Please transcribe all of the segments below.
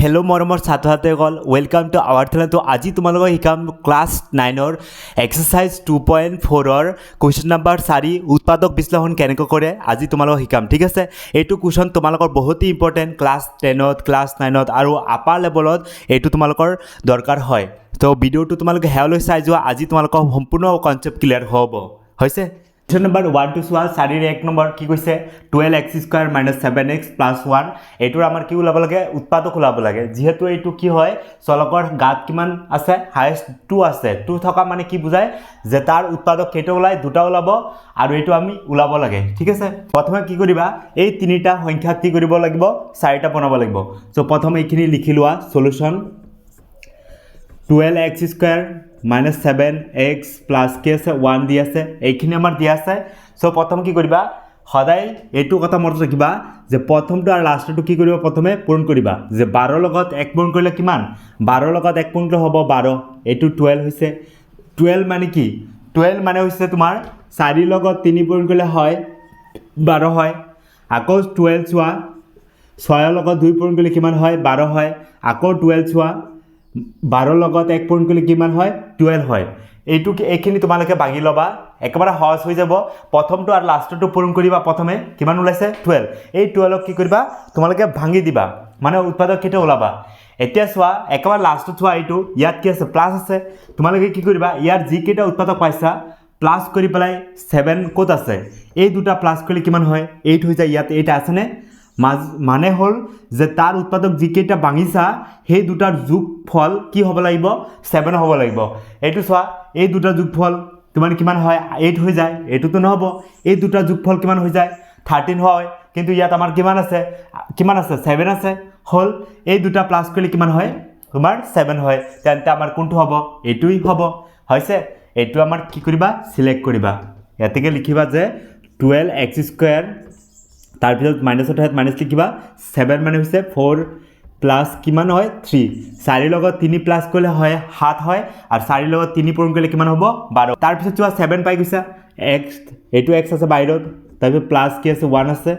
Hello मरমৰ ছাত্ৰ ছাত্ৰীসকল welcome to hour channel. তো আজি তোমালোকক শিকাম ক্লাছ 9ৰ এক্সাৰসাইজ 2.4ৰ কুৱেশ্যন নাম্বাৰ 4 উৎপাদক বিশ্লেষণ কেনেকৈ কৰে আজি তোমালোকক শিকাম। ঠিক আছে, এইটো কুৱেশ্যন তোমালোকৰ বহুতেই ইম্পৰ্টেণ্ট ক্লাছ 10ত ক্লাছ 9ত আৰু আপাৰ লেভেলত এইটো তোমালোকৰ দৰকাৰ হয়। তো ভিডিঅ'টো তোমালোকে হেয়ালৈ চাই যোৱা, আজি তোমালোকৰ সম্পূৰ্ণ কনচেপ্ট ক্লিয়াৰ হ'ব হৈছে। কুৱেশ্যন নম্বৰ 1 টু চোৱা। 4ৰ 1 নম্বৰ কি কৈছে 12x² - 7x + 1 এইটোৰ আমাৰ কি ওলাব লাগে উৎপাদক ওলাব লাগে। যিহেতু এইটো কি হয় চলকৰ গাত কিমান আছে হাইয়েষ্ট 2 আছে, 2 থকা মানে কি বুজায় যে তাৰ উৎপাদক কেইটা ওলায় দুটা ওলাব আৰু এইটো আমি ওলাব লাগে। ঠিক আছে, প্ৰথমে কি কৰিবা এই তিনিটা সংখ্যা কি কৰিব লাগিব 4টা বনাব লাগিব। সো প্ৰথমে এইখিনি লিখি লোৱা সলিউশন 12x² - 7x + কি আছে 1 দি আছে, এইখিনি আমাৰ দিয়া আছে। সো প্ৰথম কি কৰিবা সদায় এইটো কথা মনত ৰাখিবা যে প্ৰথমটো আৰু লাষ্টটো কি কৰিবা প্ৰথমে পূৰণ কৰিবা। যে 12 লগত 1 পূৰণ কৰিলে কিমান 12 লগত 1 পূৰণ কৰিলে হ'ব 12, এইটো 12 হৈছে। 12 মানে কি 12 মানে হৈছে তোমাৰ 4 লগত 3 পূৰণ কৰিলে হয় 12 হয়। আকৌ 12 চোৱা 6 লগত 2 পূৰণ কৰিলে কিমান হয় 12 হয়। আকৌ 12 চোৱা 12 লগত 1 পূৰণ কৰিলে কিমান হয় 12 হয়। এইখিনি তোমালোকে ভাঙি ল'বা, একেবাৰে সহজ হৈ যাব। প্ৰথমটো আৰু লাষ্টটো পূৰণ কৰিবা, প্ৰথমে কিমান ওলাইছে 12, এই 12ক কি কৰিবা তোমালোকে ভাঙি দিবা মানে উৎপাদক কেইটা ওলাবা। এতিয়া চোৱা একেবাৰে লাষ্টত চোৱা এইটো ইয়াত কি আছে প্লাছ আছে, তোমালোকে কি কৰিবা ইয়াৰ যিকেইটা উৎপাদক পাইছা প্লাছ কৰি পেলাই 7 ক'ত আছে এই দুটা প্লাছ কৰিলে কিমান হয় 8 হৈ যায়। ইয়াত 8 আছেনে মানে হ'ল যে তাৰ উৎপাদক যিকেইটা ভাঙিছা সেই দুটাৰ যোগফল কি হ'ব লাগিব 7 হ'ব লাগিব। এইটো চোৱা এই দুটা যোগফল তোমাৰ কিমান হয় 8 হৈ যায়, এইটোতো নহ'ব। এই দুটা যোগফল কিমান হৈ যায় 13 হয়, কিন্তু ইয়াত আমাৰ কিমান আছে 7 আছে হ'ল। এই দুটা প্লাছ কৰিলে কিমান হয় তোমাৰ 7 হয়, তেন্তে আমাৰ কোনটো হ'ব এইটোই হ'ব হৈছে। এইটো আমাৰ কি কৰিবা সিলেক্ট কৰিবা, ইয়াতে লিখিবা যে 12x² তাৰপিছত মাইনাছৰ ঠাইত মাইনাছ লিখিবা 7 মানে হৈছে 4 প্লাছ কিমান হয় 3, 4 লগত 3 প্লাছ কৰিলে হয় 7 হয় আৰু 4 লগত 3 পূৰণ কৰিলে কিমান হ'ব 12। তাৰপিছত চোৱা 7 পাই গৈছা x, এইটো x আছে বাহিৰত, তাৰপিছত প্লাছ কি আছে 1 আছে,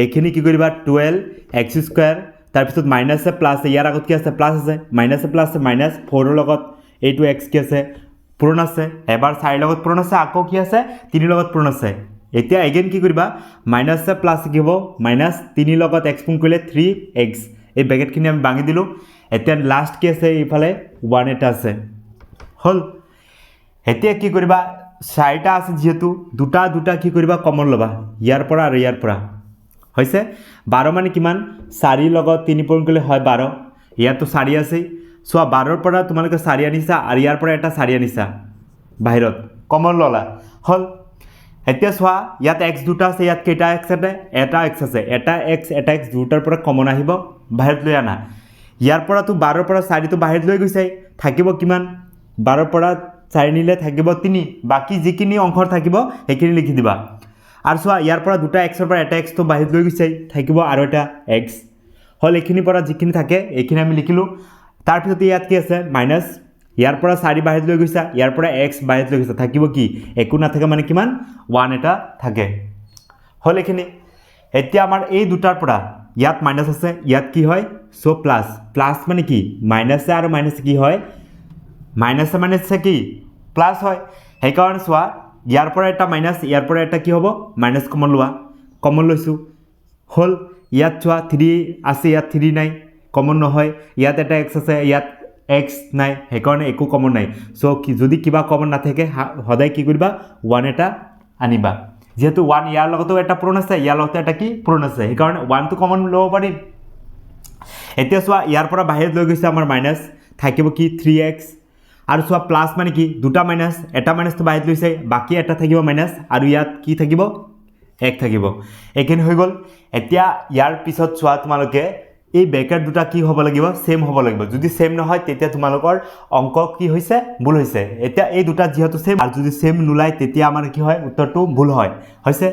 এইখিনি কি কৰিবা 12x², তাৰপিছত মাইনাছ আছে প্লাছ ইয়াৰ আগত কি আছে প্লাছ আছে মাইনাছ প্লাছ মাইনাছ 4ৰ লগত এইটো x কি আছে পূৰণ আছে, এবাৰ 4 লগত পূৰণ আছে আকৌ কি আছে 3 লগত পূৰণ আছে। এতিয়া এগেইন কি কৰিবা মাইনাছ প্লাছ কি হ'ব মাইনাছ 3 লগত x পূৰণ কৰিলে 3x, এই ব্ৰেকেটখিনি আমি ভাঙি দিলোঁ। এতিয়া লাষ্ট কি আছে এইফালে 1 এটা আছে হ'ল। এতিয়া কি কৰিবা 4টা আছে যিহেতু দুটা কি কৰিবা কমন ল'বা ইয়াৰ পৰা আৰু ইয়াৰ পৰা হৈছে। 12 মানে কিমান 4 লগত 3 পূৰণ কৰিলে হয় 12, ইয়াতো 4 আছেই। চোৱা 12ৰ পৰা তোমালোকে 4 আনিছা আৰু ইয়াৰ পৰা এটা 4 আনিছা বাহিৰত কমন ল'লা হ'ল। এতিয়া চোৱা ইয়াত x দুটা আছে, ইয়াত কেইটা x আছে এটা x আছে, এটা x দুটাৰ পৰা কমন আহিব বাহিৰত লৈ আনা। ইয়াৰ পৰাতো 12ৰ পৰা 4টো বাহিৰত লৈ গৈছে, থাকিব কিমান 12ৰ পৰা 4 নিলে থাকিব 3, বাকী যিখিনি অংশৰ থাকিব সেইখিনি লিখি দিবা। আৰু চোৱা ইয়াৰ পৰা দুটা xৰ পৰা এটা x তো বাহিৰত লৈ গৈছে, থাকিব আৰু এটা x হ'ল। এইখিনিৰ পৰা যিখিনি থাকে এইখিনি আমি লিখিলোঁ। তাৰপিছত ইয়াত কি আছে মাইনাছ, ইয়াৰ পৰা 4 বাহিৰত লৈ গৈছা, ইয়াৰ পৰা x বাহিৰত লৈ গৈছা, থাকিব কি একো নাথাকে মানে কিমান 1 এটা থাকে হ'ল এইখিনি। এতিয়া আমাৰ এই দুটাৰ পৰা ইয়াত মাইনাছ আছে, ইয়াত কি হয় সো প্লাছ মানে কি মাইনাছে আৰু মাইনাছে কি হয় মাইনাছে কি প্লাছ হয়। সেইকাৰণে চোৱা ইয়াৰ পৰা এটা মাইনাছ ইয়াৰ পৰা এটা কি হ'ব মাইনাছ কমন লোৱা, কমন লৈছোঁ হ'ল। ইয়াত চোৱা 3 আছে, ইয়াত 3 নাই কমন নহয়, ইয়াত এটা x আছে ইয়াত x নাই, সেইকাৰণে একো কমন নাই। সো যদি কিবা কমন নাথাকে সদায় কি কৰিবা 1 এটা আনিবা, যিহেতু 1 ইয়াৰ লগতো এটা পূৰণ আছে ইয়াৰ লগতো এটা কি পূৰণ আছে, সেইকাৰণে 1টো কমন ল'ব পাৰিম। এতিয়া চোৱা ইয়াৰ পৰা বাহিৰত লৈ গৈছে আমাৰ মাইনাছ, থাকিব কি 3x আৰু চোৱা প্লাছ মানে কি দুটা মাইনাছ, এটা মাইনাছটো বাহিৰত লৈছে বাকী এটা থাকিব মাইনাছ আৰু ইয়াত কি থাকিব 1 থাকিব, এইখিনি হৈ গ'ল। এতিয়া ইয়াৰ পিছত চোৱা তোমালোকে এই ব্ৰেকেট দুটা কি হ'ব লাগিব সেম হ'ব লাগিব, যদি সেম নহয় তেতিয়া তোমালোকৰ অংক কি হৈছে ভুল হৈছে। এতিয়া এই দুটা যিহেতু সেম আৰু যদি সেম নোলায় তেতিয়া আমাৰ কি হয় উত্তৰটো ভুল হয় হৈছে।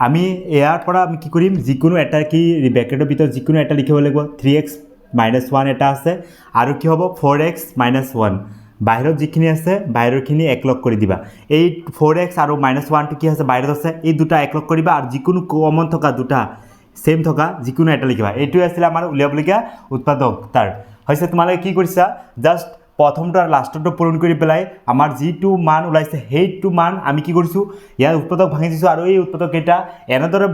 আমি ইয়াৰ পৰা আমি কি কৰিম যিকোনো এটা কি ব্ৰেকেটৰ ভিতৰত যিকোনো এটা লিখিব লাগিব। 3x - 1 এটা আছে আৰু কি হ'ব 4x - 1, বাহিৰত যিখিনি আছে বাহিৰৰখিনি একলগ কৰি দিবা। এই 4x আৰু -1টো কি আছে বাহিৰত আছে, এই দুটা একলগ কৰিবা আৰু যিকোনো কমন থকা দুটা সেম থকা যিকোনো এটা লিখিবা এইটোৱে আছিল আমাৰ উলিয়াবলগীয়া উৎপাদক তাৰ হৈছে তোমালোকে কি কৰিছা জাষ্ট প্ৰথমটো আৰু লাষ্টটো পূৰণ কৰি পেলাই আমাৰ যিটো মান ওলাইছে সেইটো মান আমি কি কৰিছোঁ ইয়াৰ উৎপাদক ভাঙি দিছোঁ আৰু এই উৎপাদক কেইটা এনেদৰে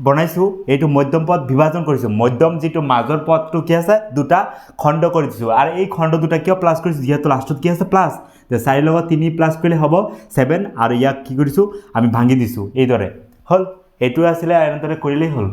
বনাইছোঁ এইটো মধ্যম পদ বিভাজন কৰিছোঁ মধ্যম যিটো মাজৰ পদটো কি আছে দুটা খণ্ড কৰি দিছোঁ আৰু এই খণ্ড দুটা কিয় প্লাছ কৰিছোঁ যিহেতু লাষ্টত কি আছে প্লাছ যে 4 লগত 3 প্লাছ কৰিলে হ'ব 7 আৰু ইয়াক কি কৰিছোঁ আমি ভাঙি দিছোঁ এইদৰে হ'ল এইটো আছিলে এনেদৰে কৰিলেই হ'ল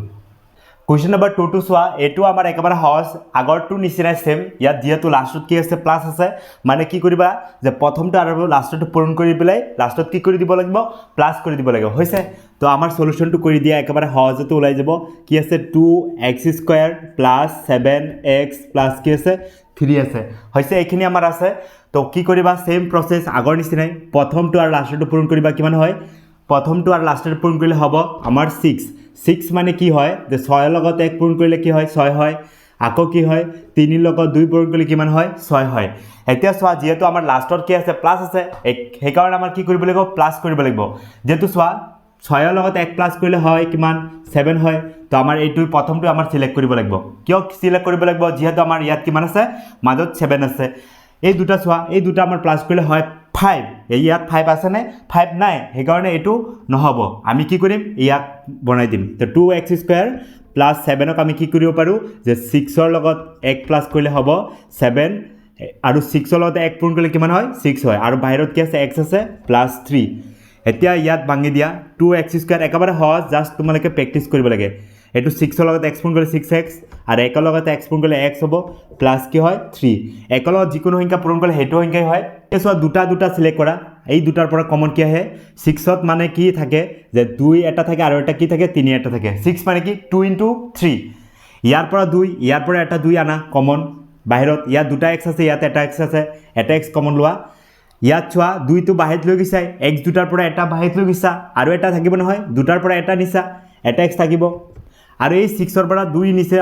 কুৱেশ্যন নম্বৰ 2 টো চোৱা এইটো আমাৰ একেবাৰে সহজ আগৰটো নিচিনাই সেম ইয়াত যেহেতু লাষ্টত কি আছে প্লাছ আছে মানে কি কৰিবা যে প্ৰথমটো আৰু লাষ্টটো পূৰণ কৰি পেলাই লাষ্টত কি কৰি দিব লাগিব প্লাছ কৰি দিব লাগিব হৈছে তো আমাৰ সলিউশনটো কৰি দিয়া একেবাৰে সহজতে ওলাই যাব কি আছে 2x² + 7x প্লাস কি আছে 3 আছে হৈছে এইখিনি আমাৰ আছে তো কি কৰিবা সেম প্ৰসেস আগৰ নিচিনাই প্ৰথমটো আৰু লাষ্টটো পূৰণ কৰিবা কিমান হয় প্ৰথমটো আৰু লাষ্টটো পূৰণ কৰিলে হ'ব আমাৰ 6 মানে কি হয় যে 6 লগত 1 পূৰণ কৰিলে কি হয় 6 হয় আকৌ কি হয় 3 লগত 2 পূৰণ কৰিলে কিমান হয় 6 হয় এতিয়া চোৱা যেহেতু আমাৰ লাষ্টত কি আছে প্লাস আছে সেই কাৰণে আমাৰ কি কৰিব লাগিব প্লাস কৰিব লাগিব যেহেতু চোৱা 6 লগত 1 প্লাস কৰিলে হয় কিমান 7 হয় তো আমাৰ এইটো প্ৰথমটো আমাৰ সিলেক্ট কৰিব লাগিব কিয় সিলেক্ট কৰিব লাগিব যেহেতু আমাৰ ইয়াত কিমান আছে মাজত 7 আছে এই দুটা চোৱা এই দুটা আমাৰ প্লাস কৰিলে হয় 5 এই ইয়াত 5 আছে নে 5 নাই সেই কাৰণে এইটো নহব আমি কি কৰিম ইয়াক বনাই দিম তো 2x² + 7 ক আমি কি কৰিব পাৰো যে 6 ৰ লগত 1 প্লাস কৰিলে হ'ব 7 আৰু 6 ৰ লগত 1 পূৰণ কৰিলে কিমান হয় 6 হয় আৰু বাহিৰত কি আছে x আছে +3 এতিয়া ইয়াত ভাঙি দিয়া 2x² একেবাৰে সহজ জাস্ট তোমালোকে প্ৰেক্টিস কৰিব লাগে এটো 6 ৰ লগত x পূৰণ কৰিলে 6x আৰু 1 ৰ লগত x পূৰণ কৰিলে x হ'ব প্লাস কি হয় 3 1 ৰ লগত যিকোনো সংখ্যা পূৰণ কৰিলে হেটো সংখ্যাই হয় এসো দুটা সিলেক্ট কৰা এই দুটাৰ পৰা কমন কি আহে 6ত মানে কি থাকে যে 2 এটা থাকে আৰু এটা কি থাকে 3 এটা থাকে 6 মানে কি 2 * 3 ইয়াৰ পৰা 2 ইয়াৰ পৰা এটা 2 আনা কমন বাহিৰত ইয়াত দুটা x আছে ইয়াত এটা x আছে এটা x কমন লোৱা ইয়াত চোৱা 2 টো বাহিৰত লৈ গৈছা x দুটাৰ পৰা এটা বাহিৰত লৈ গৈছা আৰু এটা থাকিব নহয় দুটাৰ পৰা এটা নিছা এটা x থাকিব আৰু এই 6 ৰ পৰা 2 নিছে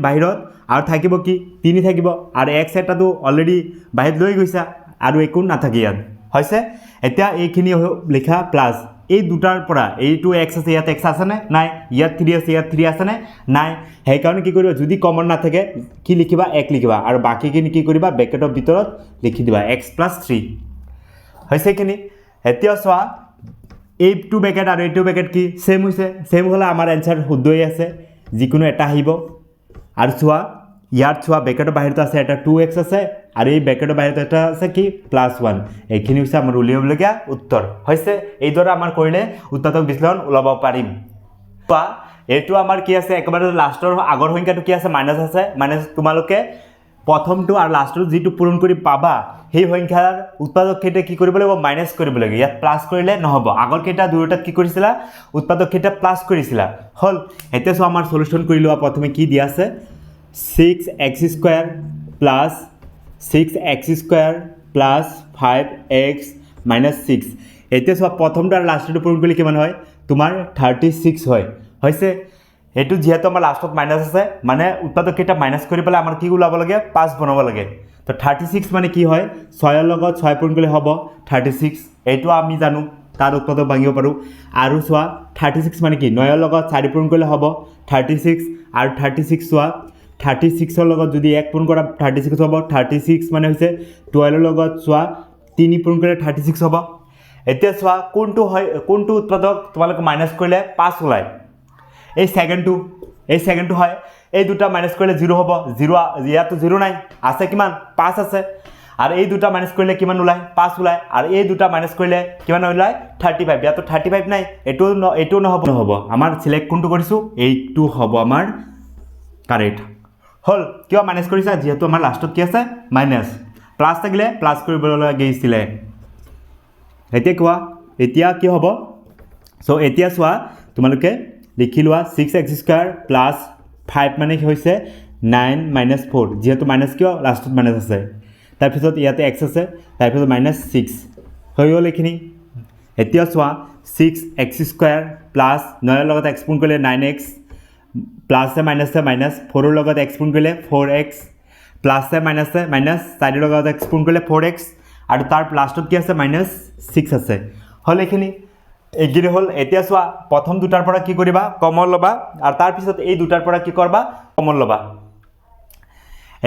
বাহিৰত আৰু থাকিব কি 3 থাকিব আৰু x এটাটো অলৰেডি বাহিৰত লৈ গৈছা আৰু একো নাথাকে ইয়াত হৈছে এতিয়া এইখিনি লিখা প্লাস এই দুটাৰ পৰা এইটো x আছে ইয়াত x আছে নে নাই ইয়াত 3 আছে ইয়াত 3 আছে নে নাই সেই কাৰণে কি কৰিবা যদি কমন না থাকে কি লিখিবা 1 লিখিবা আৰু বাকিখিনি কি কৰিবা ব্ৰেকেটৰ ভিতৰত লিখি দিবা x + 3 হৈছে কিনি এতিয়া চোৱা এই টু ব্ৰেকেট আৰু এই টু ব্ৰেকেট কি সেম হৈছে সেম হলে আমাৰ आंसर শুদ্ধই আছে যিকোনো এটা আহিব আৰু চোৱা ইয়াত চোৱা ব্ৰেকেটৰ বাহিৰত আছে এটা 2x আছে আৰু এই ব্ৰেকেটৰ বাহিৰত এটা আছে কি +1 এইখিনি হৈছে আমাৰ উলিয়াবলগীয়া উত্তৰ হৈছে এইদৰে আমাৰ কৰিলে উৎপাদক বিশ্লেষণ ওলাব পাৰিম বা এইটো আমাৰ কি আছে একেবাৰে লাষ্টৰ আগৰ সংখ্যাটো কি আছে মাইনাস আছে মানে তোমালোকে প্ৰথমটো আৰু লাষ্টটো যেটো পূৰণ কৰি পাবা সেই সংখ্যাৰ উৎপাদক কেইটা কি কৰিব লাগিব মাইনাস কৰিব লাগিব ইয়াত প্লাস কৰিলে নহব আগৰ কেইটা দুটাত কি কৰিছিলা উৎপাদক কেইটা প্লাস কৰিছিলা হল এতিয়া সো আমাৰ সলিউশন কৰি লোৱা প্ৰথমে কি দিয়া আছে 6x² + 6x² + 5x - 6 এতিয়া সো প্ৰথমটো আৰু লাষ্টটো পূৰণ কৰিলে কিমান হয় তোমাৰ 36 হয় হৈছে এটো যেহেতু আমাৰ লাষ্টত মাইনাস আছে মানে উৎপাদক কেইটা মাইনাস কৰি পেলাই আমাৰ কি ওলাব লাগে 5 বনাব লাগে তো 36 মানে কি হয় 6 ৰ লগত 6 পূৰণ কৰিলে হ'ব 36 এইটো আমি জানো তাৰ উৎপাদক ভাঙিব পাৰো আৰু চোৱা 36 মানে কি 9 ৰ লগত 4 পূৰণ কৰিলে হ'ব 36 আৰু 36 চোৱা 36 ৰ লগত যদি 1 পূৰণ কৰা 36 হ'ব 36 মানে হৈছে 12 ৰ লগত চোৱা 3 পূৰণ কৰিলে 36 হ'ব এতিয়া চোৱা কোনটো উৎপাদক তোমালোকে মাইনাস কৰিলে 5 ওলাই এই সেকেন্ডটো হয় এই দুটা মাইনাস কৰিলে 0 হ'ব 0 ইয়াতো 0 নাই আছে কিমান 5 আছে আৰু এই দুটা মাইনাস কৰিলে কিমান ওলাই 5 ওলাই আৰু এই দুটা মাইনাস কৰিলে কিমান ওলাই 35 ইয়াতো 35 নাই এটো নহব আমাৰ সিলেক্ট কোনটো কৰিছো এইটো হ'ব আমাৰ কাৰেক্ট হল কিয় মাইনাস কৰিছা যেহেতু আমাৰ লাষ্টত কি আছে মাইনাস প্লাস থাকিলে প্লাস কৰিবলৈ গৈছিলে এতিয়া কি হ'ব সো এতিয়া চোৱা তোমালোকে লিখি লোৱা 6x² + 5 মানে কি হৈছে 9 - 4 যেহেতু মাইনাস কিয় লাষ্টত মাইনাস আছে তাৰপিছত ইয়াতে x আছে তাৰপিছত -6 হৈ গ'ল এইখিনি এতিয়া চোৱা 6x² + 9 ৰ লগত x পূৰণ কৰিলে 9x প্লাসে মাইনাসে মাইনাস 4 ৰ লগত x পূৰণ কৰিলে 4x প্লাসে মাইনাসে মাইনাস 4 ৰ লগত x পূৰণ কৰিলে 4x আৰু তাৰ লাষ্টত কি আছে -6 আছে হল এইখিনি এইখিনি হ'ল এতিয়া চোৱা প্ৰথম দুটাৰ পৰা কি কৰিবা কমন ল'বা আৰু তাৰ পিছত এই দুটাৰ পৰা কি কৰবা কমন ল'বা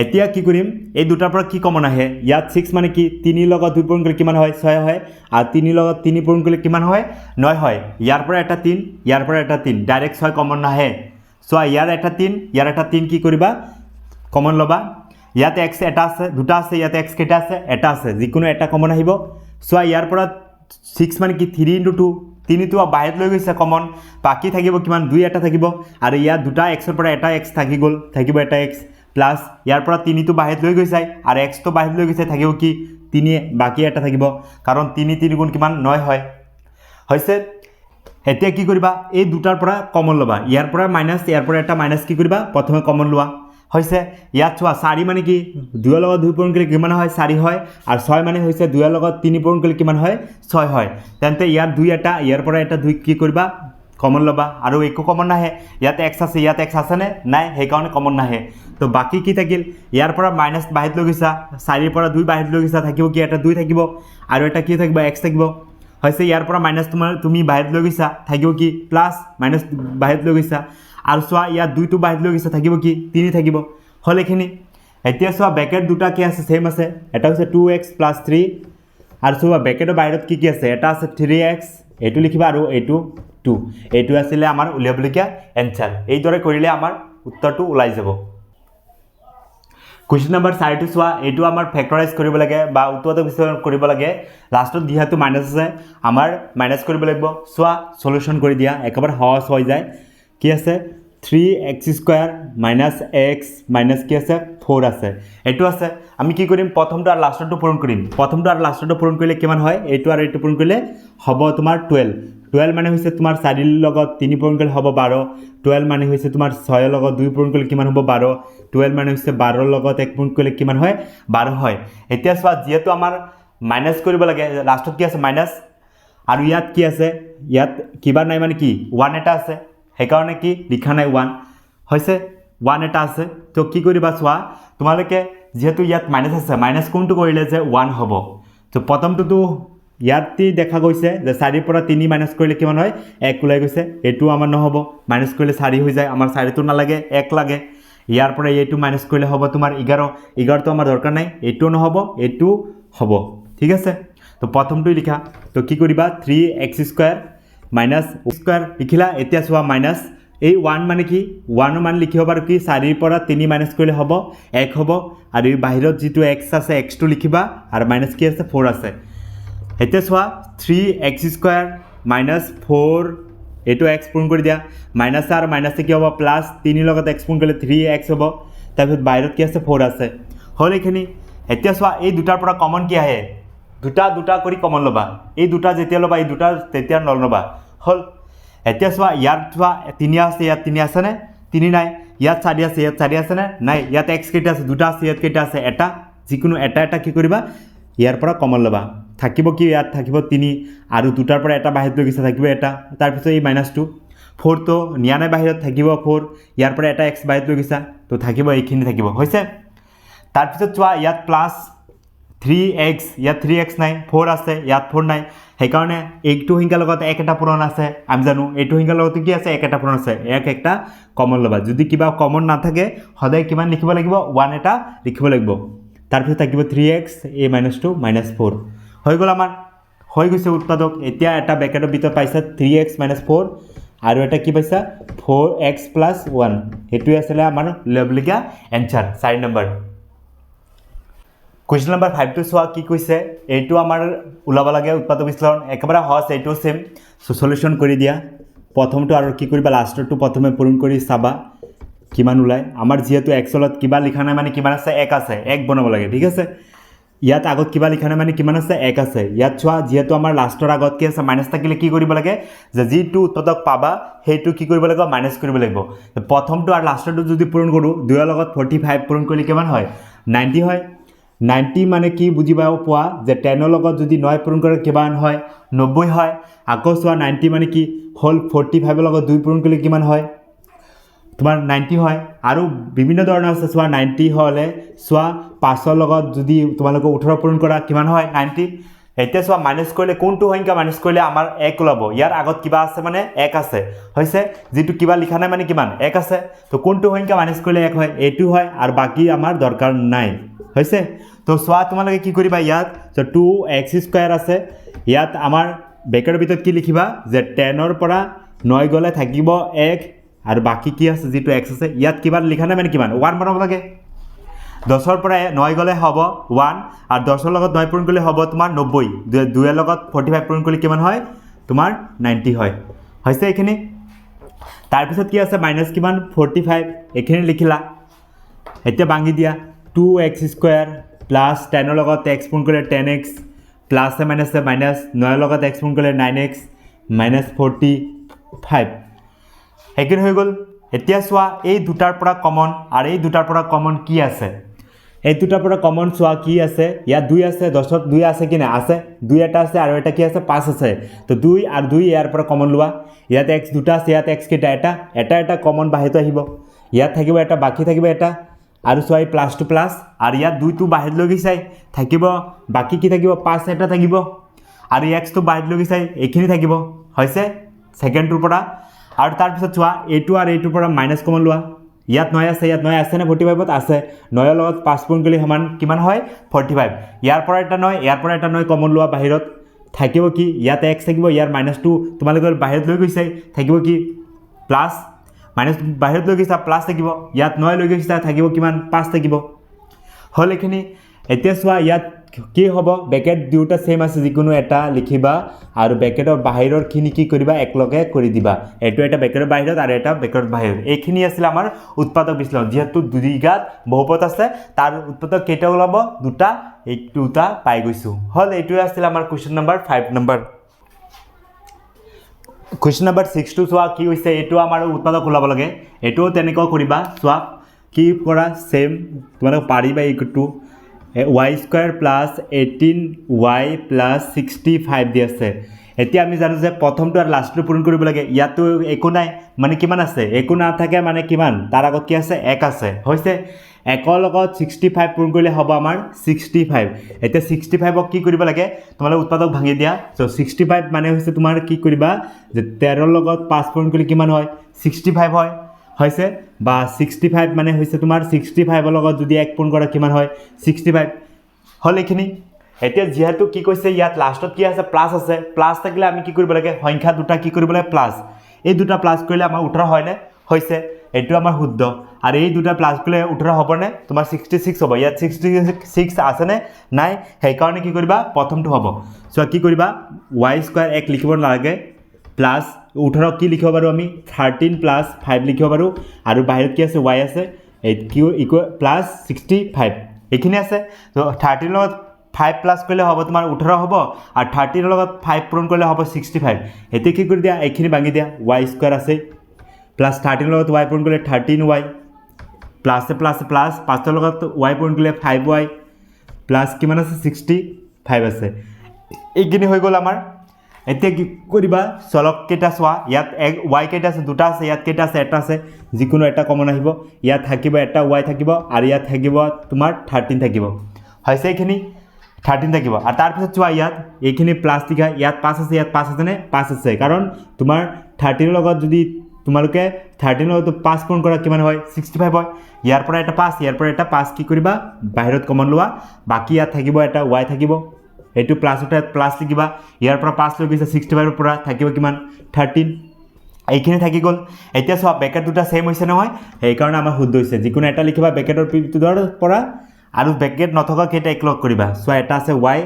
এতিয়া কি কৰিম এই দুটাৰ পৰা কি কমন আহে ইয়াত 6 মানে কি 3 লগত 2 পূৰণ কৰিলে কিমান হয় 6 হয় আৰু 3 লগত 3 পূৰণ কৰিলে কিমান হয় 9 হয় ইয়াৰ পৰা এটা 3 ইয়াৰ পৰা এটা 3 ডাইৰেক্ট 6 কমন নাহে চোৱা ইয়াৰ এটা 3 ইয়াৰ এটা 3 কি কৰিবা কমন ল'বা ইয়াত x এটা আছে দুটা আছে ইয়াত x কেটা আছে এটা আছে যিকোনো এটা কমন আহিব চোৱা ইয়াৰ পৰা 6 মানে কি 3 * 2 3 তো বাহিৰত লৈ গৈছে কমন বাকি থাকিব কিমান 2 এটা থাকিব আৰু ইয়াত দুটা x ৰ পৰা এটা x থাকি গল থাকিব এটা x প্লাস ইয়াৰ পৰা 3 তো বাহিৰত লৈ গৈছে আৰু x তো বাহিৰত লৈ গৈছে থাকিব কি 3 বাকি এটা থাকিব কাৰণ 3 3 গুণ কিমান 9 হয় হৈছে এতিয়া কি কৰিবা এই দুটাৰ পৰা কমন লবা ইয়াৰ পৰা মাইনাস ইয়াৰ পৰা এটা মাইনাস কি কৰিবা প্ৰথমে কমন লোৱা হৈছে ইয়াত চোৱা 4 মানে কি 2 লগত 2 পূৰণ কৰিলে কিমান হয় 4 হয় আৰু 6 মানে হৈছে 2 লগত 3 পূৰণ কৰিলে কিমান হয় 6 হয় তেন্তে ইয়াৰ 2 এটা ইয়াৰ পৰা এটা 2 কি কৰিবা কমন ল'বা আৰু একো কমন নাহে ইয়াত x আছে ইয়াত x আছে নে নাই সেই কাৰণে কমন নাহে তো বাকি কি থাকিল ইয়াৰ পৰা মাইনাস বাহিৰত লৈ গৈছা 4 ৰ পৰা 2 বাহিৰত লৈ গৈছা থাকিব কি এটা 2 থাকিব আৰু এটা কি থাকিব x থাকিব হৈছে ইয়াৰ পৰা মাইনাস তুমি বাহিৰত লৈ গৈছা থাকিব কি প্লাস মাইনাস বাহিৰত লৈ গৈছা আৰু চোৱা ইয়াত 2 তো বাহিৰত লৈ গৈছা থাকিব কি 3 থাকিব হল এখিনি এতিয়া চোৱা ব্ৰেকেট দুটা কি আছে সেম আছে এটা হৈছে 2x + 3 আৰু চোৱা ব্ৰেকেটৰ বাহিৰত কি আছে এটা আছে 3x এটো লিখিবা আৰু এটো 2 এটো আছিল আমাৰ উলিয়াবলগীয়া এনসাৰ এই দৰে কৰিলে আমাৰ উত্তৰটো ওলাই যাব কোৱেশ্চন নম্বৰ 4 টো চোৱা এটো আমাৰ ফেক্টৰাইজ কৰিব লাগে বা উৎপাদক বিশ্লেষণ কৰিব লাগে লাষ্টত দিহাটো মাইনাস আছে আমাৰ মাইনাস কৰিব লাগিব চোৱা সলিউশন কৰি দিয়া একেবাৰে সহজ হৈ যায় কি আছে 3x² - x মাইনাস কি আছে 4 আছে এটো আছে আমি কি কৰিম প্ৰথমটো আৰু লাষ্টটো পূৰণ কৰিম প্ৰথমটো আৰু লাষ্টটো পূৰণ কৰিলে কিমান হয় এটো আৰু এটো পূৰণ কৰিলে হ'ব তোমাৰ 12 মানে হৈছে তোমাৰ 4 লগত 3 পূৰণ কৰিলে হ'ব 12 12 মানে হৈছে তোমাৰ 6 লগত 2 পূৰণ কৰিলে কিমান হ'ব 12 12 মানে হৈছে 12 লগত 1 পূৰণ কৰিলে কিমান হয় 12 হয় এতিয়া চোৱা যেহেতু আমাৰ মাইনাস কৰিব লাগে লাষ্টত কি আছে মাইনাস আৰু ইয়াত কি আছে ইয়াত কিবা নাই মানে কি 1 এটা আছে সেই কাৰণে কি লিখা নাই 1 হৈছে 1 এটা আছে তো কি কৰিবা চোৱা তোমালোকে যেহেতু ইয়াত মাইনাস আছে মাইনাস কোনটো কৰিলে যে 1 হ'ব তো প্ৰথমটো তো ইয়াতে দেখা গৈছে যে 4 ৰ পৰা 3 মাইনাস কৰিলে কিমান হয় 1 ওলাই গৈছে এটো আমাৰ নহব মাইনাস কৰিলে 4 হৈ যায় আমাৰ 4 তো নালাগে 1 লাগে ইয়াৰ পৰা এটো মাইনাস কৰিলে হ'ব তোমাৰ 11 11 তো আমাৰ দৰকাৰ নাই এটো নহব এটো হ'ব ঠিক আছে তো প্ৰথমটো লিখা তো কি কৰিবা 3x² - স্কয়াৰ লিখিলা এতিয়া চোৱা মাইনাস এই 1 মানে কি 1 মান লিখিব পাৰো কি 4 ৰ পৰা 3 মাইনাস কৰিলে হ'ব 1 হ'ব আৰু এই বাহিৰত যেটো x আছে x টো লিখিবা আৰু মাইনাস কি আছে 4 আছে এতিয়া চোৱা 3x² - 4 এটো x পূৰণ কৰি দিয়া মাইনাস আৰু মাইনাসে কি হ'ব প্লাস 3 লগত x পূৰণ কৰিলে 3x হ'ব তাৰপিছত বাহিৰত কি আছে 4 আছে হল এখিনি এতিয়া চোৱা এই দুটাৰ পৰা কমন কি আহে দুটা কৰি কমন ল'বা এই দুটা যেতিয়া ল'বা এই দুটা তেতিয়া নল'বা হল এতিয়া চোৱা ইয়াত চোৱা 3 আছে ইয়াত 3 আছে নে 3 নাই ইয়াত 4 আছে ইয়াত 4 আছে নে নাই ইয়াত x কেটা আছে দুটা আছে ইয়াত কেটা আছে এটা যিকোনো এটা কি কৰিবা ইয়াৰ পৰা কমন ল'বা থাকিব কি ইয়াত থাকিব 3 আৰু দুটাৰ পৰা এটা বাহিৰত লৈ গৈছে থাকিব এটা তাৰ পিছত এই -2 4 তো নিয়া নাই বাহিৰত থাকিব 4 ইয়াৰ পৰা এটা x বাহিৰত লৈ গৈছে তো থাকিব এইখিনি থাকিব হৈছে তাৰ পিছত চোৱা ইয়াত প্লাস 3x ইয়াত 3x নাই 4 আছে ইয়াত 4 নাই সেই কাৰণে এইটো সংখ্যাৰ লগত এক এটা পূৰণ আছে আমি জানো এইটো সংখ্যাৰ লগত কি আছে এক এটা পূৰণ আছে এক একটা কমন ল'বা যদি কিবা কমন না থাকে সদায় কিমান লিখিব লাগিব 1 এটা লিখিব লাগিব তাৰ পিছত থাকিব 3x a - 2 - 4 হৈ গ'ল আমাৰ হৈ গৈছে উৎপাদক এতিয়া এটা ব্ৰেকেটৰ ভিতৰত পাইছা 3x - 4 আৰু এটা কি পাইছা 4x + 1 হেতুই আছিল আমাৰ লবলিকা answer 4 number Question number 5 to চোৱা কি কৈছে এইটো আমাৰ উলাব লাগে উৎপাদক বিশ্লেষণ একেবাৰে সহজ এইটো সেম সলিউশন কৰি দিয়া প্ৰথমটো আৰু কি কৰিবা লাষ্টটো প্ৰথমে পূৰণ কৰি চাবা কিমান ওলাই আমাৰ যেহেতু এক্সেলত কিবা লিখা নাই মানে কিমান আছে 1 আছে 1 বনাব লাগে ঠিক আছে ইয়াত আগত কিবা লিখা নাই মানে কিমান আছে 1 আছে ইয়াত চোৱা যেহেতু আমাৰ লাষ্টৰ আগত কি আছে মাইনাস থাকিলে কি কৰিব লাগে যে যেটো উৎপাদক পাবা হেতু কি কৰিব লাগিব মাইনাস কৰিব লাগিব প্ৰথমটো আৰু লাষ্টটো যদি পূৰণ কৰো 2 ৰ লগত 45 পূৰণ কৰিলে কিমান হয় 90 হয় 90 মানে কি বুজিবা পোৱা যে 10 ৰ লগত যদি 9 পূৰণ কৰে কিমান হয় 90 হয় আকৌ চোৱা 90 মানে কি হল 45 ৰ লগত 2 পূৰণ কৰিলে কিমান হয় তোমাৰ 90 হয় আৰু বিভিন্ন ধৰণৰ আছে চোৱা 90 হলে চোৱা 5 ৰ লগত যদি তোমালোকে 18 পূৰণ কৰা কিমান হয় 90 এতিয়া চোৱা মাইনাছ কৰিলে কোনটো সংখ্যা মাইনাছ কৰিলে আমাৰ 1 ওলাব ইয়াৰ আগত কিবা আছে মানে 1 আছে হৈছে যেটো কিবা লিখা নাই মানে কিমান 1 আছে তো কোনটো সংখ্যা মাইনাছ কৰিলে 1 হয় এইটো হয় আৰু বাকি আমাৰ দৰকাৰ নাই হৈছে তো চোৱা তোমালোকে কি কৰিবা ইয়াত তো 2x² আছে ইয়াত আমাৰ ব্ৰেকেটৰ ভিতৰত কি লিখিবা যে 10 ৰ পৰা 9 গলে থাকিব 1 আৰু বাকি কি আছে যেটো x আছে ইয়াত কিবা লিখা নাই মানে কিমান 1 বনাব লাগে 10 ৰ পৰা 9 গলে হ'ব 1 আৰু 10 ৰ লগত 9 পূৰণ কৰিলে হ'ব তোমাৰ 90 2 ৰ লগত 45 পূৰণ কৰিলে কিমান হয় তোমাৰ 90 হয় হৈছে এখিনি তাৰ পিছত কি আছে মাইনাস কিমান 45 এখিনি লিখিলা এতিয়া ভাঙি দিয়া 2x² প্লাস 10 ৰ লগত x পূৰণ কৰিলে 10x প্লাস মাইনাস 9 ৰ লগত x পূৰণ কৰিলে 9x minus 45 এখিনি হৈ গল এতিয়া চোৱা এই দুটাৰ পৰা কমন আৰু এই দুটাৰ পৰা কমন কি আছে এই দুটাৰ পৰা কমন চোৱা কি আছে ইয়া 2 আছে 10ত 2 আছে কি না আছে 2 এটা আছে আৰু এটা কি আছে 5 আছে তো 2 আৰু 2 ইয়াৰ পৰা কমন লোৱা ইয়াত x দুটা আছে ইয়াত x কেটা এটা কমন বাহিৰত আহিব ইয়াত থাকিব এটা বাকি থাকিব এটা আৰু চোৱা প্লাস টু প্লাস আৰু ইয়াত 2 টো বাহিৰত লৈ গৈছাই থাকিব বাকি কি থাকিব 5 এটা থাকিব আৰু x টো বাহিৰত লৈ গৈছাই এখিনি থাকিব হৈছে সেকেন্ডৰ পৰা আৰু তাৰ পিছত চোৱা a2 আৰু a2 পৰা মাইনাস কমন লোৱা ইয়াত 9 আছে না 45 ত আছে 9 ৰ লগত 5 পূৰণ কৰিলে সমান কিমান হয় 45 ইয়াৰ পৰা এটা 9 কমন লোৱা বাহিৰত থাকিব কি ইয়াত x থাকিব ইয়াৰ -2 তোমালোকৰ বাহিৰত লৈ গৈছাই থাকিব কি প্লাস মাইনাস বাহিৰত লৈ গৈছা প্লাস থাকিব ইয়াত 9 লৈ গৈছা থাকিব কিমান 5 থাকিব হল এখিনি এতিয়া চোৱা ইয়াত কি হ'ব ব্ৰেকেট দুটা সেম আছে যিকোনো এটা লিখিবা আৰু ব্ৰেকেটৰ বাহিৰৰ খিনি কি কৰিবা একলগে কৰি দিবা এটো এটা ব্ৰেকেটৰ বাহিৰত আৰু এটা ব্ৰেকেটৰ বাহিৰত এইখিনি আছিল আমাৰ উৎপাদক বিশ্লেষণ যেহেতু দুইঘাত বহুপদ আছে তাৰ উৎপাদক কেইটা ওলাব দুটা এই দুটা পাই গৈছো হল এটো আছিল আমাৰ question number 5 number question number 6 টো চোৱা কি হৈছে এটো আমাৰ উৎপাদক ওলাব লাগে এটো তেনেকৈ কৰিবা চোৱা কি কৰা সেম তোমালোক পাৰিবা এইটো y² plus 18y plus 65 দি আছে এতিয়া আমি জানো যে প্ৰথমটো আৰু লাষ্টটো পূৰণ কৰিব লাগে ইয়াতো একো নাই মানে কিমান আছে একো না থাকে মানে কিমান তাৰ আগত কি আছে 1 আছে হৈছে 1 ৰ লগত 65 পূৰণ কৰিলে হ'ব আমাৰ 65 এতিয়া 65 ক কি কৰিব লাগে তোমালোক উৎপাদক ভাঙি দিয়া সো 65 মানে হৈছে তোমাৰ কি কৰিবা যে 13 ৰ লগত 5 পূৰণ কৰিলে কিমান হয় 65 হয় হৈছে বা 65 মানে হৈছে তোমাৰ 65 ৰ লগত যদি 1 পূৰণ কৰা কিমান হয় 65 হল এখিনি এতিয়া যেহেতু কি কৈছে ইয়াত লাষ্টত কি আছে প্লাস আছে প্লাস থাকিলে আমি কি কৰিব লাগে সংখ্যা দুটা কি কৰিব লাগে প্লাস এই দুটা প্লাস কৰিলে আমাৰ 18 হয় নে হৈছে এটো আমাৰ শুদ্ধ আৰু এই দুটা প্লাস কৰিলে 18 হ'ব নে তোমাৰ 66 হ'ব ইয়াত 66 আছে নে নাই সেই কাৰণে কি কৰিবা প্ৰথমটো হ'ব সো কি কৰিবা y² 1 লিখিব নালাগে প্লাস 18 কি লিখিব পাৰো আমি 13 প্লাস 5 লিখিব পাৰো আৰু বাহিৰত কি আছে y আছে কিউ ইকুৱেল প্লাস 65 এখিনি আছে তো 13 ৰ লগত 5 প্লাস কৰিলে হ'ব তোমাৰ 18 হ'ব আৰু 13 ৰ লগত 5 পূৰণ কৰিলে হ'ব 65 এতে কি কৰি দিয়া এখিনি ভাঙি দিয়া y² আছে প্লাস 13 ৰ লগত y পূৰণ কৰিলে 13y প্লাস প্লাস প্লাস 5 ৰ লগত y পূৰণ কৰিলে 5y প্লাস কিমান আছে 65 আছে এইখিনি হৈ গ'ল আমাৰ এতিয়া কি কৰিবা চলক কেটা চোৱা ইয়াত y কেটা আছে দুটা আছে ইয়াত কেটা আছে এটা আছে যিকোনো এটা কমন আহিব ইয়াত থাকিব এটা y থাকিব আৰু ইয়াত থাকিব তোমাৰ 13 থাকিব হৈছে এখিনি 13 থাকিব আৰু তাৰ পিছত চোৱা ইয়াত এইখিনি প্লাস লিখা ইয়াত 5 আছে ইয়াত 5 আছে নে 5 আছে কাৰণ তোমাৰ 13 ৰ লগত যদি তোমালোকে 13 ৰ লগত 5 পূৰণ কৰা কিমান হয় 65 হয় ইয়াৰ পৰা এটা 5 ইয়াৰ পৰা এটা 5 কি কৰিবা বাহিৰত কমন লোৱা বাকি ইয়াত থাকিব এটা y থাকিব এটো প্লাস উঠা প্লাস লিখিবা ইয়াৰ পৰা 5 লৈ গৈছে 65 ৰ পৰা থাকিব কিমান 13 এইখিনি থাকি গল এতিয়া চোৱা ব্ৰেকেট দুটা সেম হৈছে নহয় এই কাৰণে আমাৰ শুদ্ধ হৈছে যিকোনো এটা লিখিবা ব্ৰেকেটৰ ভিতৰৰ পৰা আৰু ব্ৰেকেট নথকা কেটা একলগ কৰিবা চোৱা এটা আছে y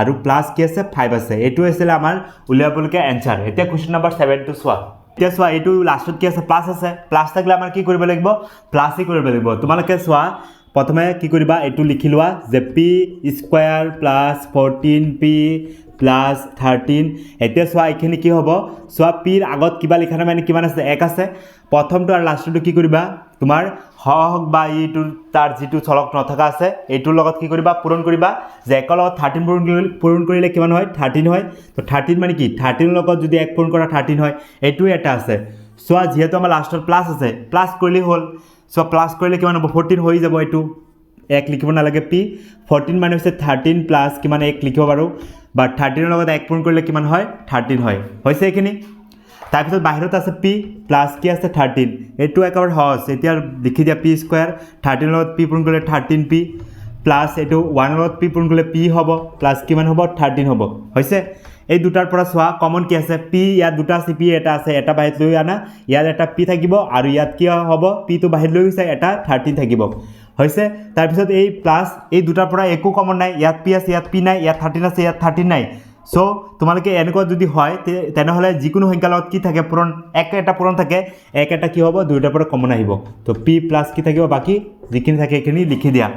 আৰু প্লাস কি আছে 5 আছে এটো আছিল আমাৰ উলিয়াবলকে আনসাৰ এতিয়া কোৱেশ্চন নম্বৰ 7 টো চোৱা এতিয়া চোৱা এটো লাষ্টত কি আছে প্লাস থাকিলে আমাৰ কি কৰিব লাগিব প্লাসই কৰিব লাগিব তোমালোকে চোৱা প্ৰথমে কি কৰিবা এটো লিখি লোৱা যে p² plus 14p plus 13 এতিয়া চোৱা এখিনি কি হ'ব চোৱা p ৰ আগত কিবা লিখা নাই মানে কিমান আছে 1 আছে প্ৰথমটো আৰু লাষ্টটো কি কৰিবা তোমাৰ হক বা ইটো তাৰ যেটো চলক নথকা আছে এটোৰ লগত কি কৰিবা পূৰণ কৰিবা যে 1 ৰ লগত 13 পূৰণ কৰিলে কিমান হয় 13 হয় তো 13 মানে কি 13 ৰ লগত যদি 1 পূৰণ কৰা 13 হয় এটো এটা আছে চোৱা যেহেতু আমাৰ লাষ্টত প্লাস আছে প্লাস কৰিলে হল সো প্লাস কৰিলে কিমান হ'ব 14 হৈ যাব এটো 1 লিখিব নালাগে p 14 মানে হৈছে 13 প্লাস কিমান 1 লিখিব পাৰো বা 13 ৰ লগত 1 পূৰণ কৰিলে কিমান হয় 13 হয় হৈছে এইখিনি তাৰপিছত বাহিৰত আছে p প্লাস কি আছে 13 এটো একেবাৰে সহজ এতিয়া লিখি দিয়া p স্কয়াৰ 13 ৰ লগত p পূৰণ কৰিলে 13p প্লাস এটো 1 ৰ লগত p পূৰণ কৰিলে p হ'ব প্লাস কিমান হ'ব 13 হ'ব হৈছে এই দুটাৰ পৰা সোয়া কমন কি আছে p ইয়াত দুটা আছে p এটা আছে এটা বাহিৰত লৈ আনা ইয়াত এটা p থাকিব আৰু ইয়াত কি হ'ব p তো বাহিৰত লৈ গৈছে এটা 13 থাকিব হৈছে তাৰ পিছত এই প্লাস এই দুটাৰ পৰা একো কমন নাই ইয়াত p আছে ইয়াত p নাই ইয়াত 13 আছে ইয়াত 13 নাই সো তোমালোকে এনেকুৱা যদি হয় তেনেহলে যিকোনো সংখ্যাৰ লগত কি থাকে পূৰণ এটা পূৰণ থাকে এটা কি হ'ব দুইটাৰ পৰা কমন আহিব তো p প্লাস কি থাকিব বাকি যিখিনি থাকে এখিনি লিখি দিয়া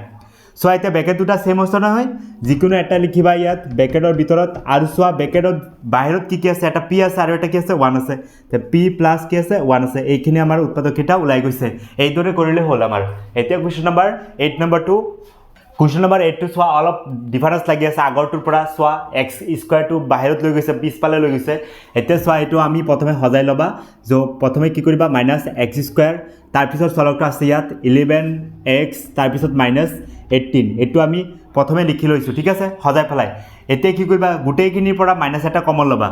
সো এতিয়া ব্ৰেকেট দুটা সেম হৈছে নহয় যিকোনো এটা লিখিবা ইয়াত ব্ৰেকেটৰ ভিতৰত আৰু সোয়া ব্ৰেকেটৰ বাহিৰত কি আছে এটা p আছে আৰু এটা কি আছে 1 আছে তে p প্লাস কি আছে 1 আছে এইখিনি আমাৰ উৎপাদকটা ওলাই গৈছে এই দৰে কৰিলে হ'ল আমাৰ এতিয়া question number 8 number 2 question number 8 two সোয়া অলপ ডিফাৰেন্স লাগি আছে আগৰটোৰ পৰা সোয়া x স্কয়াৰ টু বাহিৰত লৈ গৈছে পিছফালে লৈ গৈছে এতিয়া সোয়া এটো আমি প্ৰথমে হজাই লবা যে প্ৰথমে কি কৰিবা - x স্কয়াৰ তাৰ পিছত চলকটো আছে ইয়াত 11x তাৰ পিছত -18 এটো আমি প্ৰথমে লিখি লৈছো ঠিক আছে হজাই ফলাই এতিয়া কি কৰিবা গুটেইখিনিৰ পৰা মাইনাস এটা কমন লবা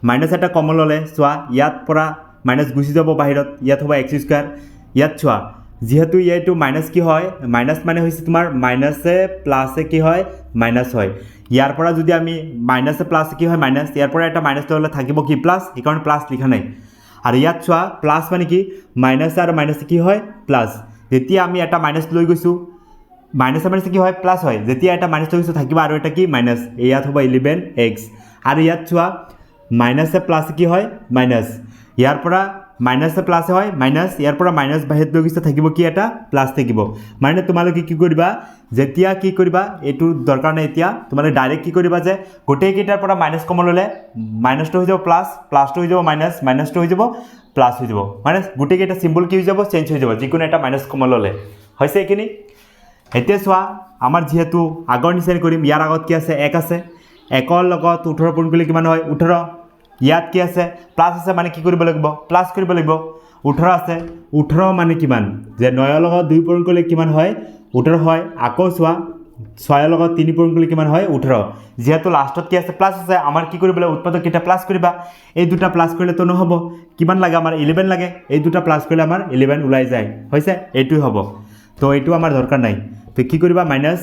মাইনাস এটা কমন ললে সোয়া ইয়াত পৰা মাইনাস গুছি যাব বাহিৰত ইয়াত হ'ব x স্কয়াৰ ইয়াত সোয়া যেহেতু এইটো মাইনাস কি হয় মাইনাস মানে হৈছে তোমাৰ মাইনাসে প্লাসে কি হয় মাইনাস হয় ইয়াৰ পৰা যদি আমি মাইনাসে প্লাসে কি হয় মাইনাস ইয়াৰ পৰা এটা মাইনাস ললে থাকিব কি প্লাস এই কাৰণ প্লাস লিখা নাই আৰু ইয়াত সোয়া প্লাস মানে কি মাইনাস আৰু মাইনাস কি হয় প্লাস যেতিয়া আমি এটা মাইনাস লৈ গৈছো মাইনাস মাইনাস কি হয় প্লাস হয় যেতিয়া এটা মাইনাস লৈ গৈছো থাকিব আৰু এটা কি মাইনাস ইয়াত হ'ব 11x আৰু ইয়াত সোয়া মাইনাসে প্লাসে কি হয় মাইনাস ইয়াৰ পৰা মাইনাসে প্লাসে হয় মাইনাস ইয়াৰ পৰা মাইনাস বাহিৰত লৈ গৈছে থাকিব কি এটা প্লাস থাকিব মানে তোমালোকে কি কৰিবা যেতিয়া কি কৰিবা এটো দৰকাৰ নাই এতিয়া তোমালোকে ডাইৰেক্ট কি কৰিবা যে গোটেই কেইটাৰ পৰা মাইনাস কমন ললে মাইনাস টো হৈ যাব প্লাস প্লাস টো হৈ যাব মাইনাস মাইনাস টো হৈ যাব প্লাস হৈ যাব মানে গোটেই কেইটা সিম্বল কি হৈ যাব চেঞ্জ হৈ যাব যিকোনো এটা মাইনাস কমন ললে হৈছে এইখিনি এতিয়া সোয়া আমাৰ যেহেতু আগৰ নিচিনা কৰিম ইয়াৰ আগত কি আছে 1 আছে 1 ৰ লগত 18 পূৰণ কৰিলে কিমান হয় 18 ইয়াত কি আছে প্লাস আছে মানে কি কৰিব লাগিব প্লাস কৰিব লাগিব 18 আছে 18 মানে কিমান যে 9 ৰ লগত 2 পূৰণ কৰিলে কিমান হয় 18 হয় আকৌ সোয়া 6 ৰ লগত 3 পূৰণ কৰিলে কিমান হয় 18 যেহেতু লাষ্টত কি আছে প্লাস আছে আমাৰ কি কৰিব লাগিব উৎপাদক কিটা প্লাস কৰিবা এই দুটা প্লাস কৰিলে তো নহব কিমান লাগে আমাৰ 11 লাগে এই দুটা প্লাস কৰিলে আমাৰ 11 ওলাই যায় হৈছে এইটোই হ'ব তো এইটো আমাৰ দৰকাৰ নাই তো কি কৰিবা মাইনাস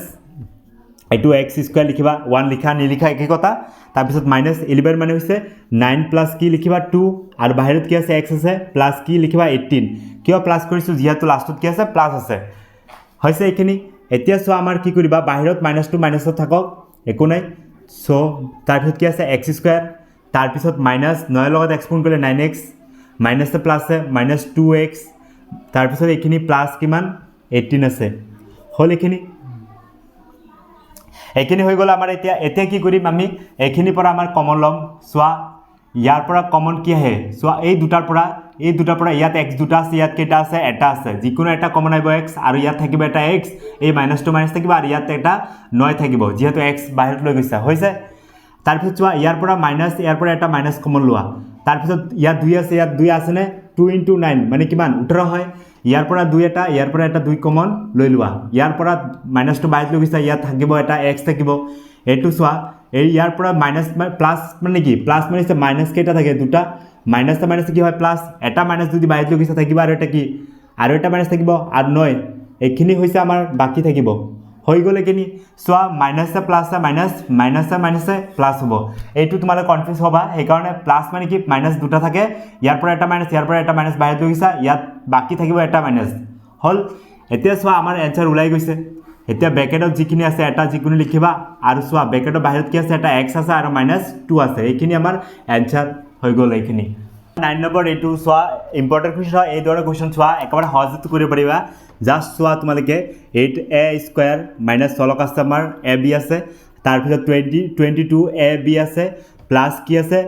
এইটো x স্কয়াৰ লিখিবা 1 লিখা নিলিখা একে কথা তাৰ পিছত -11 মানে হৈছে 9 প্লাস কি লিখিবা 2 আৰু বাহিৰত কি আছে x আছে প্লাস কি লিখিবা 18 কিয় প্লাস কৰিছো যেহেতু লাষ্টত কি আছে প্লাস আছে হৈছে এইখিনি এতিয়া সো আমাৰ কি কৰিবা বাহিৰত -2 মাইনাস থাকক একো নাই সো তাৰ পিছত কি আছে x স্কয়াৰ তাৰ পিছত -9 ৰ লগত x পূৰণ কৰিলে 9x মাইনাসে প্লাসে -2x তাৰ পিছত এইখিনি প্লাস কিমান 18 আছে হল এইখিনি হৈ গল আমাৰ এতিয়া কি কৰিম আমি এইখিনি পৰা আমাৰ কমন লম সোয়া ইয়াৰ পৰা কমন কি আহে সোয়া এই দুটাৰ পৰা ইয়াত x দুটা আছে ইয়াত কেটা আছে এটা আছে যিকোনো এটা কমন আহিব x আৰু ইয়াত থাকিব এটা x এই -2 মাইনাস থাকিব আৰু ইয়াত এটা 9 থাকিব যেহেতু x বাহিৰত লৈ গৈছে হৈছে তাৰ পিছত সোয়া ইয়াৰ পৰা মাইনাস ইয়াৰ পৰা এটা মাইনাস কমন লোৱা তাৰ পিছত ইয়াত 2 আছে ইয়াত 2 আছে নে 2 * 9 মানে কিমান 18 হয় ইয়াৰ পৰা 2 এটা ইয়াৰ পৰা এটা 2 কমন লৈ লোৱা ইয়াৰ পৰা -2 বাহিৰত লৈ গৈছে ইয়াত থাকিব এটা x থাকিব এটো সোয়া এই ইয়াৰ পৰা মাইনাস প্লাস মানে কি প্লাস মানে মাইনাস কেটা থাকে দুটা মাইনাস কি হয় প্লাস এটা মাইনাস যদি বাহিৰত লৈ গৈছে থাকিব আৰু এটা কি আৰু এটা মাইনাস থাকিব আৰু 9 এইখিনি হৈছে আমাৰ বাকি থাকিব হৈ গলে কিনি সোয়া মাইনাসে প্লাসে মাইনাসে প্লাস হ'ব এইটো তোমালে কনফিউজ হবা এই কাৰণে প্লাস মানে কি মাইনাস দুটা থাকে ইয়াৰ পৰা এটা মাইনাস ইয়াৰ পৰা এটা মাইনাস বাহিৰত লৈ গৈছে ইয়াত বাকি থাকিব এটা মাইনাস হল এতিয়া সোয়া আমাৰ এনসাৰ ওলাই গৈছে এতিয়া ব্ৰেকেটত যিখিনি আছে এটা যিকোনো লিখিবা আৰু সোয়া ব্ৰেকেটৰ বাহিৰত কি আছে এটা x আছে আৰু -2 আছে এইখিনি আমাৰ এনসাৰ হৈ গল এইখিনি 9 নম্বৰ এইটো সোয়া ইম্পৰ্টেন্ট কোৱেশ্চন এই দৰে কোৱেশ্চন সোয়া একেবাৰে সহজতে কৰিব পাৰিবা জাস্ট সোয়া তোমালকে 8a স্কয়াৰ মাইনাস চলক আছে আমাৰ ab আছে তাৰ পিছত 22ab আছে প্লাস কি আছে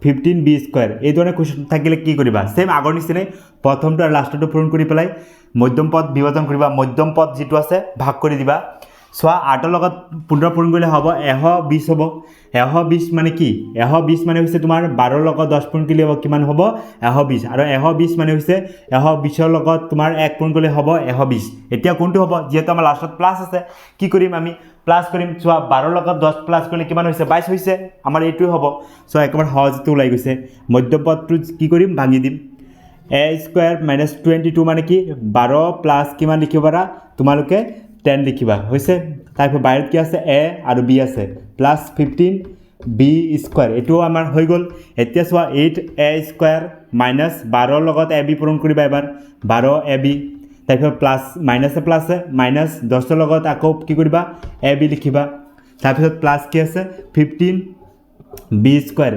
15b স্কয়াৰ এই দৰে কোৱেশ্চন থাকিলে কি কৰিবা সেম আগৰ নিচিনাই প্ৰথমটো আৰু লাষ্টটো পূৰণ কৰি পেলাই মধ্যম পদ বিভাজন কৰিবা মধ্যম পদ যেটো আছে ভাগ কৰি দিবা চোৱা 8ৰ লগত 15 পূৰণ কৰিলে হ'ব 120 হ'ব 120 মানে কি 120 মানে হৈছে তোমাৰ 12ৰ লগত 10 পূৰণ কৰিলে হ'ব কিমান হ'ব 120 আৰু 120 মানে হৈছে 120ৰ লগত তোমাৰ 1 পূৰণ কৰিলে হ'ব 120 এতিয়া কোনটো হ'ব যেহেতু আমাৰ লাষ্টত প্লাস আছে কি কৰিম আমি প্লাস কৰিম চোৱা 12ৰ লগত 10 প্লাস কৰিলে কিমান হৈছে 22 হৈছে আমাৰ এইটোই হ'ব চোৱা একেবাৰে সহজতে ওলাই গৈছে মধ্যপদটো কি কৰিম ভাঙি দিম a স্কয়াৰ মাইনাস 22 মানে কি 12 প্লাস কিমান লিখিব পাৰা তোমালোকে 10 লিখিবা হৈছে তারপর বাইরে কি আছে a আর b আছে প্লাস 15 b স্কয়ার এটো আমার হৈ গল এতিয়া সোয়া 8a স্কয়ার মাইনাস 12 লগত ab পূরণ করিবা এবার 12ab তারপর প্লাস মাইনাসে প্লাসে মাইনাস 10 লগত আকৌ কি করিবা ab লিখিবা তারপর প্লাস কি আছে 15 b স্কয়ার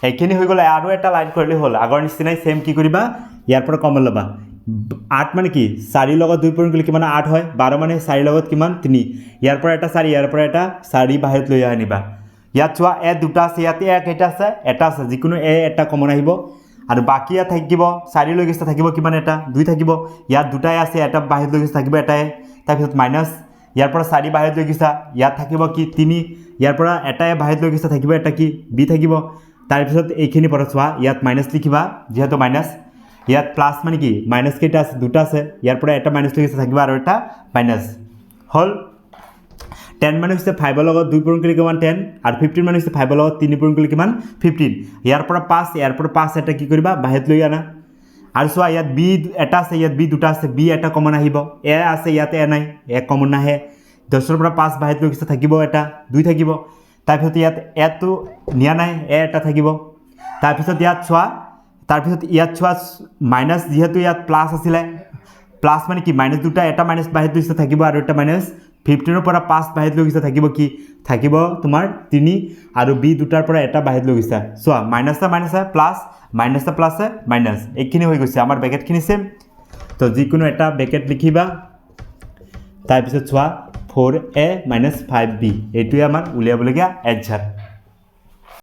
এখানে হৈ গল আৰু এটা লাইন কৰিলে হল আগৰ নিচিনাই সেম কি কৰিবা ইয়াৰ পৰা কমন লবা 8 মানে কি 4 লগত 2 পূৰণ কৰিলে কিমান 8 হয় 12 মানে 4 লগত কিমান 3 ইয়াৰ পৰা এটা 4 ইয়াৰ পৰা এটা 4 বাহিৰত লৈ আনিবা ইয়াত চোৱা এ দুটা আছে ইয়াতে এক এটা আছে যিকোনো এ এটা কমন আহিব আৰু বাকি ইয়াত থাকিব 4 লৈ গৈছে থাকিব কিমান এটা 2 থাকিব ইয়াত দুটাই আছে এটা বাহিৰত লৈ গৈছে থাকিব এটাই তাৰ পিছত মাইনাস ইয়াৰ পৰা 4 বাহিৰত লৈ গৈছে ইয়াত থাকিব কি 3 ইয়াৰ পৰা এটাই বাহিৰত লৈ গৈছে থাকিব এটা কি বি থাকিব তাৰ পিছত এইখিনি পৰা চোৱা ইয়াত মাইনাস লিখিবা যেহেতু মাইনাস ইয়াত প্লাস মানে কি মাইনাস কেটা আছে দুটা আছে ইয়াৰ পৰা এটা মাইনাস লৈ গৈছে থাকিব আৰু এটা মাইনাস হল 10 মানে হৈছে 5 ৰ লগত 2 পূৰণ কৰিলে কিমান 10 আৰু 15 মানে হৈছে 5 ৰ লগত 3 পূৰণ কৰিলে কিমান 15 ইয়াৰ পৰা 5 এটা কি কৰিবা বাহিৰত লৈ আনা আৰু চোৱা ইয়াত b এটা আছে ইয়াত b দুটা আছে b এটা কমন আহিব a আছে ইয়াতে a নাই a কমন নাহে 10 ৰ পৰা 5 বাহিৰত লৈ গৈছে থাকিব এটা 2 থাকিব তাৰ পিছত ইয়াত a টো নিয়া নাই a এটা থাকিব তাৰ পিছত ইয়াত চোৱা মাইনাস যেহেতু ইয়াত প্লাস আছিল প্লাস মানে কি মাইনাস দুটা এটা মাইনাস বাহিৰত লৈ থাকিব আৰু এটা মাইনাস 15 ৰ পৰা 5 বাহিৰত লৈ গৈছে থাকিব কি থাকিব তোমাৰ 3 আৰু b দুটাৰ পৰা এটা বাহিৰত লৈ গৈছে চোৱা মাইনাস প্লাস মাইনাস মাইনাস এইখিনি হৈ গৈছে আমাৰ ব্ৰেকেটখিনি সেম তো যিকোনো এটা ব্ৰেকেট লিখিবা তাৰ পিছত চোৱা 4a - 5b এইটোৱে আমাৰ উলিয়াবলগীয়া এনসাৰ